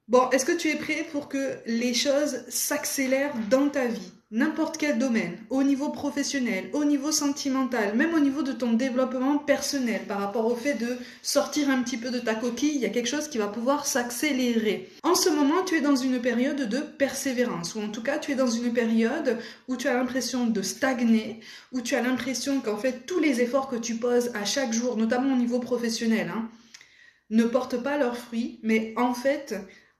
Bon, est-ce que tu es prêt pour que les choses s'accélèrent dans ta vie? N'importe quel domaine, au niveau professionnel, au niveau sentimental, même au niveau de ton développement personnel, par rapport au fait de sortir un petit peu de ta coquille, il y a quelque chose qui va pouvoir s'accélérer. En ce moment, tu es dans une période de persévérance, ou en tout cas, tu es dans une période où tu as l'impression de stagner, où tu as l'impression qu'en fait, tous les efforts que tu poses à chaque jour, notamment au niveau professionnel, ne portent pas leurs fruits, mais en fait,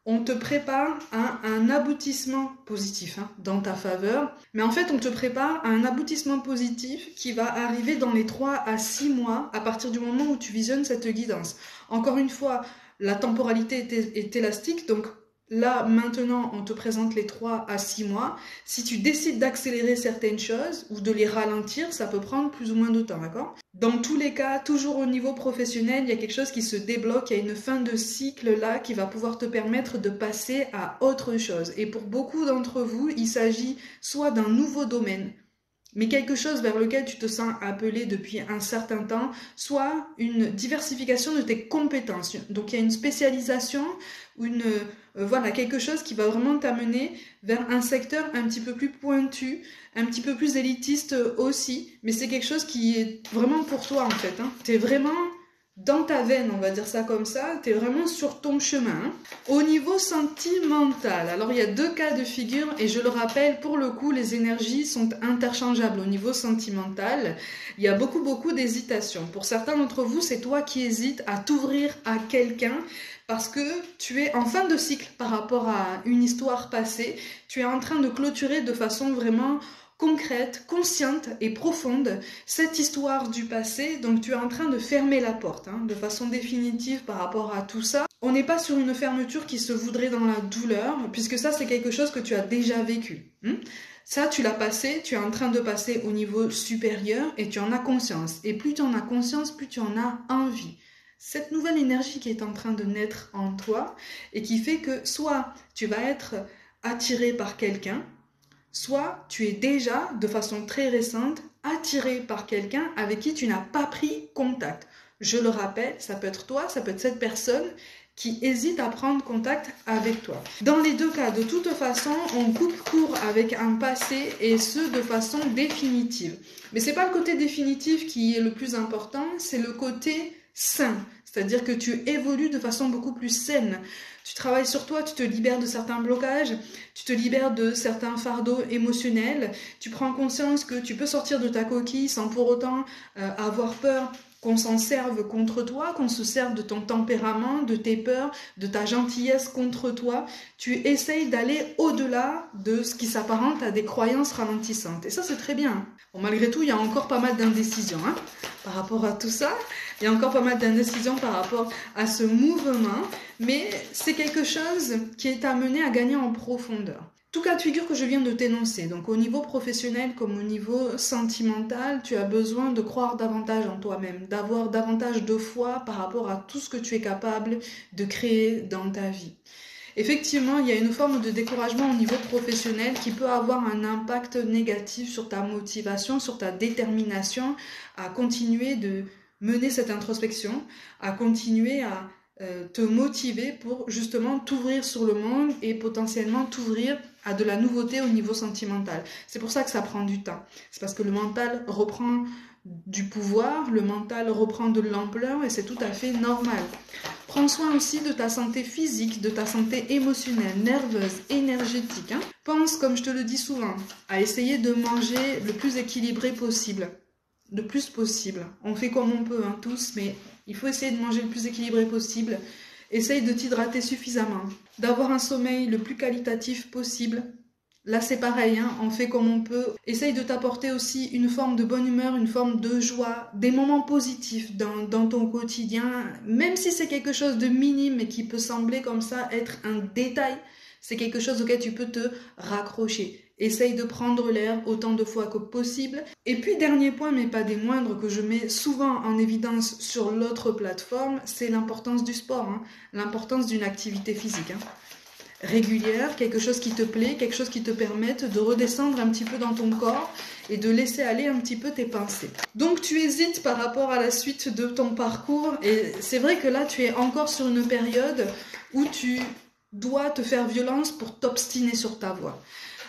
on te prépare à un aboutissement positif dans ta faveur, mais en fait, on te prépare à un aboutissement positif qui va arriver dans les 3 à 6 mois à partir du moment où tu visionnes cette guidance. Encore une fois, la temporalité est élastique, donc là, maintenant, on te présente les 3 à 6 mois. Si tu décides d'accélérer certaines choses ou de les ralentir, ça peut prendre plus ou moins de temps, d'accord? Dans tous les cas, toujours au niveau professionnel, il y a quelque chose qui se débloque, il y a une fin de cycle là qui va pouvoir te permettre de passer à autre chose. Et pour beaucoup d'entre vous, il s'agit soit d'un nouveau domaine, mais quelque chose vers lequel tu te sens appelé depuis un certain temps, soit une diversification de tes compétences. Donc il y a une spécialisation ou voilà, quelque chose qui va vraiment t'amener vers un secteur un petit peu plus pointu, un petit peu plus élitiste aussi, mais c'est quelque chose qui est vraiment pour toi en fait. T'es vraiment dans ta veine, on va dire ça comme ça, t'es vraiment sur ton chemin. Au niveau sentimental, alors il y a deux cas de figure et je le rappelle, pour le coup, les énergies sont interchangeables. Au niveau sentimental, il y a beaucoup d'hésitation. Pour certains d'entre vous, c'est toi qui hésites à t'ouvrir à quelqu'un parce que tu es en fin de cycle par rapport à une histoire passée. Tu es en train de clôturer de façon vraiment concrète, consciente et profonde cette histoire du passé, donc tu es en train de fermer la porte de façon définitive par rapport à tout ça. On n'est pas sur une fermeture qui se voudrait dans la douleur, puisque ça c'est quelque chose que tu as déjà vécu. Ça, tu l'as passé, tu es en train de passer au niveau supérieur et tu en as conscience. Et plus tu en as conscience, plus tu en as envie. Cette nouvelle énergie qui est en train de naître en toi et qui fait que soit tu vas être attiré par quelqu'un, soit tu es déjà, de façon très récente, attiré par quelqu'un avec qui tu n'as pas pris contact. Je le rappelle, ça peut être toi, ça peut être cette personne qui hésite à prendre contact avec toi. Dans les deux cas, de toute façon, on coupe court avec un passé et ce, de façon définitive. Mais c'est pas le côté définitif qui est le plus important, c'est le côté sain. C'est-à-dire que tu évolues de façon beaucoup plus saine. Tu travailles sur toi, tu te libères de certains blocages, tu te libères de certains fardeaux émotionnels, tu prends conscience que tu peux sortir de ta coquille sans pour autant avoir peur qu'on s'en serve contre toi, qu'on se serve de ton tempérament, de tes peurs, de ta gentillesse contre toi. Tu essayes d'aller au-delà de ce qui s'apparente à des croyances ralentissantes. Et ça, c'est très bien. Bon, malgré tout, il y a encore pas mal d'indécisions par rapport à tout ça. Il y a encore pas mal d'indécisions par rapport à ce mouvement, mais c'est quelque chose qui est amené à gagner en profondeur. Tout cas de figure que je viens de t'énoncer, donc au niveau professionnel comme au niveau sentimental, tu as besoin de croire davantage en toi-même, d'avoir davantage de foi par rapport à tout ce que tu es capable de créer dans ta vie. Effectivement, il y a une forme de découragement au niveau professionnel qui peut avoir un impact négatif sur ta motivation, sur ta détermination à continuer de mener cette introspection, à continuer à te motiver pour justement t'ouvrir sur le monde et potentiellement t'ouvrir à de la nouveauté au niveau sentimental. C'est pour ça que ça prend du temps. C'est parce que le mental reprend du pouvoir, le mental reprend de l'ampleur et c'est tout à fait normal. Prends soin aussi de ta santé physique, de ta santé émotionnelle, nerveuse, énergétique. Pense, comme je te le dis souvent, à essayer de manger le plus équilibré possible. Le plus possible. On fait comme on peut, tous, mais il faut essayer de manger le plus équilibré possible. Essaye de t'hydrater suffisamment, d'avoir un sommeil le plus qualitatif possible. Là, c'est pareil, on fait comme on peut. Essaye de t'apporter aussi une forme de bonne humeur, une forme de joie, des moments positifs dans ton quotidien, même si c'est quelque chose de minime et qui peut sembler comme ça être un détail, c'est quelque chose auquel tu peux te raccrocher. Essaye de prendre l'air autant de fois que possible. Et puis, dernier point, mais pas des moindres, que je mets souvent en évidence sur l'autre plateforme, c'est l'importance du sport, l'importance d'une activité physique. Régulière, quelque chose qui te plaît, quelque chose qui te permette de redescendre un petit peu dans ton corps et de laisser aller un petit peu tes pensées. Donc tu hésites par rapport à la suite de ton parcours et c'est vrai que là tu es encore sur une période où tu doit te faire violence pour t'obstiner sur ta voie.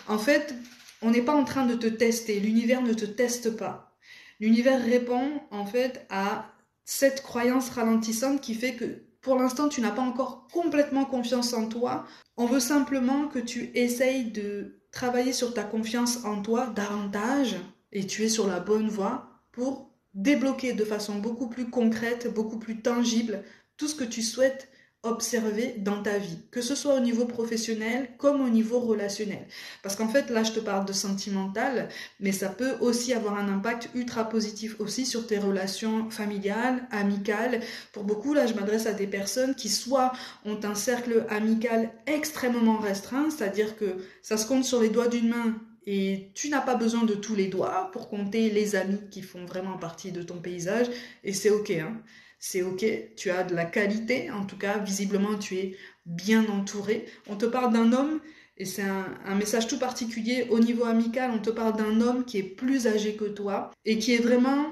En fait, on n'est pas en train de te tester. L'univers ne te teste pas. L'univers répond en fait à cette croyance ralentissante qui fait que pour l'instant tu n'as pas encore complètement confiance en toi. On veut simplement que tu essayes de travailler sur ta confiance en toi davantage et tu es sur la bonne voie pour débloquer de façon beaucoup plus concrète, beaucoup plus tangible tout ce que tu souhaites observer dans ta vie, que ce soit au niveau professionnel comme au niveau relationnel. Parce qu'en fait, là, je te parle de sentimental, mais ça peut aussi avoir un impact ultra positif aussi sur tes relations familiales, amicales. Pour beaucoup, là, je m'adresse à des personnes qui soit ont un cercle amical extrêmement restreint, c'est-à-dire que ça se compte sur les doigts d'une main et tu n'as pas besoin de tous les doigts pour compter les amis qui font vraiment partie de ton paysage, et c'est ok, hein. C'est ok, tu as de la qualité, en tout cas, visiblement tu es bien entouré. On te parle d'un homme, et c'est un message tout particulier au niveau amical, on te parle d'un homme qui est plus âgé que toi, et qui est vraiment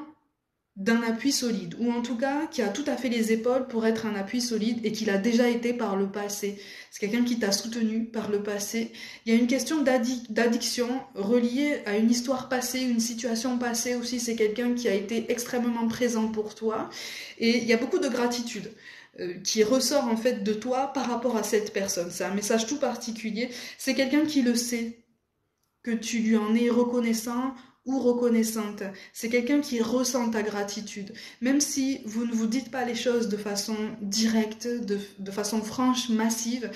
d'un appui solide, ou en tout cas qui a tout à fait les épaules pour être un appui solide et qui l'a déjà été par le passé. C'est quelqu'un qui t'a soutenu par le passé. Il y a une question d'addiction reliée à une histoire passée, une situation passée aussi. C'est quelqu'un qui a été extrêmement présent pour toi et il y a beaucoup de gratitude qui ressort en fait de toi par rapport à cette personne. C'est un message tout particulier. C'est quelqu'un qui le sait, que tu lui en es reconnaissant ou reconnaissante. C'est quelqu'un qui ressent ta gratitude. Même si vous ne vous dites pas les choses de façon directe, de façon franche, massive,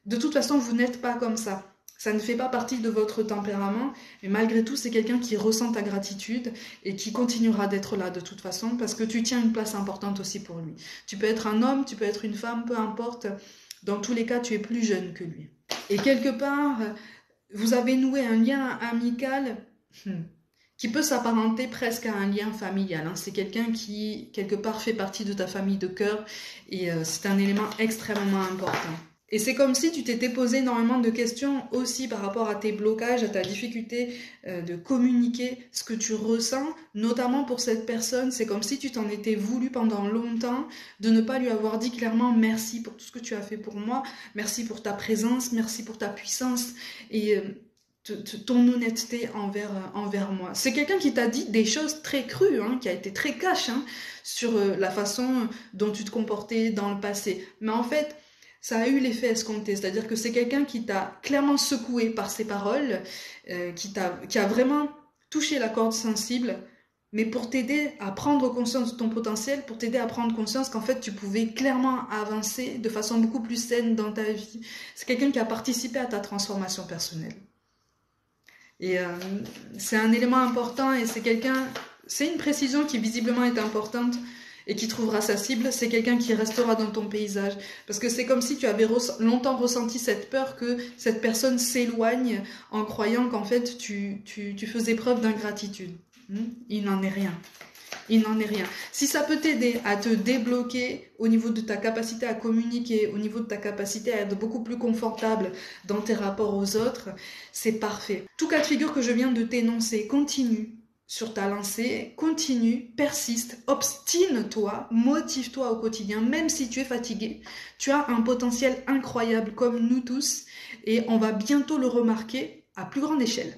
de toute façon, vous n'êtes pas comme ça. Ça ne fait pas partie de votre tempérament, mais malgré tout, c'est quelqu'un qui ressent ta gratitude et qui continuera d'être là de toute façon parce que tu tiens une place importante aussi pour lui. Tu peux être un homme, tu peux être une femme, peu importe. Dans tous les cas, tu es plus jeune que lui. Et quelque part, vous avez noué un lien amical qui peut s'apparenter presque à un lien familial. C'est quelqu'un qui, quelque part, fait partie de ta famille de cœur et c'est un élément extrêmement important. Et c'est comme si tu t'étais posé énormément de questions aussi par rapport à tes blocages, à ta difficulté de communiquer ce que tu ressens, notamment pour cette personne. C'est comme si tu t'en étais voulu pendant longtemps de ne pas lui avoir dit clairement merci pour tout ce que tu as fait pour moi, merci pour ta présence, merci pour ta puissance et ton honnêteté envers moi. C'est quelqu'un qui t'a dit des choses très crues, qui a été très cash sur la façon dont tu te comportais dans le passé. Mais en fait, ça a eu l'effet escompté, c'est-à-dire que c'est quelqu'un qui t'a clairement secoué par ses paroles, qui a vraiment touché la corde sensible, mais pour t'aider à prendre conscience de ton potentiel, pour t'aider à prendre conscience qu'en fait tu pouvais clairement avancer de façon beaucoup plus saine dans ta vie. C'est quelqu'un qui a participé à ta transformation personnelle. Et c'est un élément important et c'est une précision qui visiblement est importante et qui trouvera sa cible, c'est quelqu'un qui restera dans ton paysage. Parce que c'est comme si tu avais longtemps ressenti cette peur que cette personne s'éloigne en croyant qu'en fait tu faisais preuve d'ingratitude. Il n'en est rien. Il n'en est rien. Si ça peut t'aider à te débloquer au niveau de ta capacité à communiquer, au niveau de ta capacité à être beaucoup plus confortable dans tes rapports aux autres, c'est parfait. Tout cas de figure que je viens de t'énoncer, continue sur ta lancée, continue, persiste, obstine-toi, motive-toi au quotidien, même si tu es fatigué. Tu as un potentiel incroyable comme nous tous et on va bientôt le remarquer à plus grande échelle.